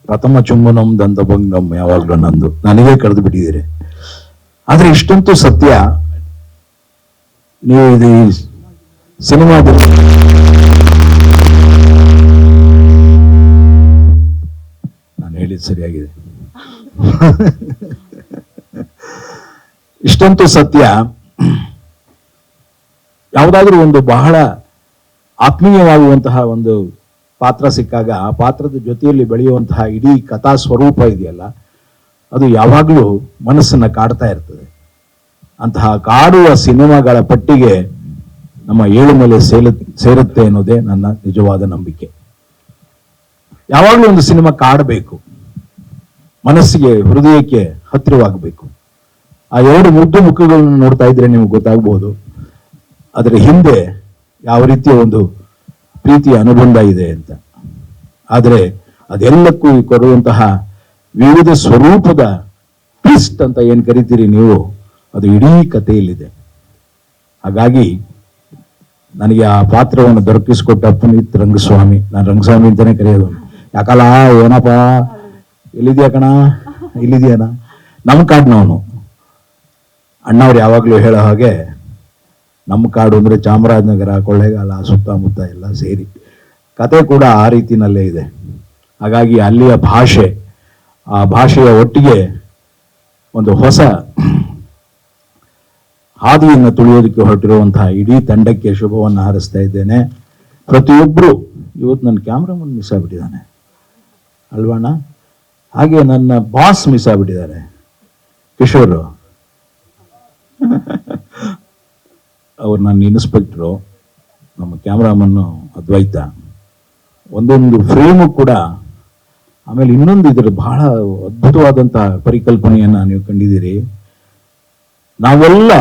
ಪ್ರಥಮ ಚುಂಬನಂ ದಂತಭಂಗಂ ಯಾವಾಗ್ಲೂ ನಂದು, ನನಗೆ ಕಳೆದು ಬಿಟ್ಟಿದ್ದೀರಿ. ಆದ್ರೆ ಇಷ್ಟಂತೂ ಸತ್ಯ, ನೀವು ಇದು ಸಿನಿಮಾದಲ್ಲಿ ನಾನು ಹೇಳಿದ್ದು ಸರಿಯಾಗಿದೆ. ಇಷ್ಟಂತೂ ಸತ್ಯ, ಯಾವುದಾದ್ರೂ ಒಂದು ಬಹಳ ಆತ್ಮೀಯವಾಗುವಂತಹ ಒಂದು ಪಾತ್ರ ಸಿಕ್ಕಾಗ ಆ ಪಾತ್ರದ ಜೊತೆಯಲ್ಲಿ ಬೆಳೆಯುವಂತಹ ಇಡೀ ಕಥಾ ಸ್ವರೂಪ ಇದೆಯಲ್ಲ, ಅದು ಯಾವಾಗಲೂ ಮನಸ್ಸನ್ನ ಕಾಡ್ತಾ ಇರ್ತದೆ. ಅಂತಹ ಕಾಡುವ ಸಿನಿಮಾಗಳ ಪಟ್ಟಿಗೆ ನಮ್ಮ ಏಳುಮಲೆ ಸೇರುತ್ತೆ ಅನ್ನೋದೇ ನನ್ನ ನಿಜವಾದ ನಂಬಿಕೆ. ಯಾವಾಗಲೂ ಒಂದು ಸಿನಿಮಾ ಕಾಡಬೇಕು, ಮನಸ್ಸಿಗೆ ಹೃದಯಕ್ಕೆ ಹತ್ತಿರವಾಗಬೇಕು. ಆ ಎರಡು ಮುದ್ದು ಮುಖಗಳನ್ನು ನೋಡ್ತಾ ಇದ್ರೆ ನಿಮ್ಗೆ ಗೊತ್ತಾಗಬಹುದು ಅದರ ಹಿಂದೆ ಯಾವ ರೀತಿಯ ಒಂದು ಪ್ರೀತಿಯ ಅನುಬಂಧ ಇದೆ ಅಂತ. ಆದರೆ ಅದೆಲ್ಲಕ್ಕೂ ಕೊಡುವಂತಹ ವಿವಿಧ ಸ್ವರೂಪದ ಟ್ವಿಸ್ಟ್ ಅಂತ ಏನ್ ಕರಿತೀರಿ ನೀವು, ಅದು ಇಡೀ ಕಥೆಯಲ್ಲಿದೆ. ಹಾಗಾಗಿ ನನಗೆ ಆ ಪಾತ್ರವನ್ನು ದೊರಕಿಸಿಕೊಟ್ಟ ಪುನೀತ್ ರಂಗಸ್ವಾಮಿ, ನಾನು ರಂಗಸ್ವಾಮಿ ಅಂತಾನೆ ಕರೆಯೋದು. ಯಾಕಲ್ಲ ಏನಪ್ಪ ಎಲ್ಲಿದ್ಯಾ ಕಣ, ಇಲ್ಲಿದ್ಯಾನ, ನಮ್ಮ ಕಾಡ್ನವನು. ಅಣ್ಣವ್ರು ಯಾವಾಗಲೂ ಹೇಳೋ ಹಾಗೆ ನಮ್ಮ ಕಾಡು ಅಂದ್ರೆ ಚಾಮರಾಜನಗರ, ಕೊಳ್ಳೇಗಾಲ, ಸುತ್ತಮುತ್ತ ಎಲ್ಲ ಸೇರಿ. ಕತೆ ಕೂಡ ಆ ರೀತಿನಲ್ಲೇ ಇದೆ. ಹಾಗಾಗಿ ಅಲ್ಲಿಯ ಭಾಷೆ, ಆ ಭಾಷೆಯ ಒಟ್ಟಿಗೆ ಒಂದು ಹೊಸ ಹಾದಿಯನ್ನು ತುಳಿಯೋದಕ್ಕೆ ಹೊರಟಿರುವಂತಹ ಇಡೀ ತಂಡಕ್ಕೆ ಶುಭವನ್ನು ಹಾರೈಸ್ತಾ ಇದ್ದೇನೆ. ಪ್ರತಿಯೊಬ್ಬರು, ಇವತ್ತು ನನ್ನ ಕ್ಯಾಮ್ರಾಮನ್ ಮಿಸ್ ಆಗ್ಬಿಟ್ಟಿದ್ದಾನೆ ಅಲ್ವಣ್ಣ, ಹಾಗೆ ನನ್ನ ಬಾಸ್ ಮಿಸ್ ಆಗ್ಬಿಟ್ಟಿದ್ದಾರೆ ಕಿಶೋರ್. ಅವ್ರು ನನ್ನ ಇನ್ಸ್ಪೆಕ್ಟ್ರು, ನಮ್ಮ ಕ್ಯಾಮ್ರಾಮನ್ನು ಅದ್ವೈತ. ಒಂದೊಂದು ಫ್ರೇಮು ಕೂಡ. ಆಮೇಲೆ ಇನ್ನೊಂದು ಇದ್ರ ಬಹಳ ಅದ್ಭುತವಾದಂತಹ ಪರಿಕಲ್ಪನೆಯನ್ನ ನೀವು ಕಂಡಿದ್ದೀರಿ. ನಾವೆಲ್ಲ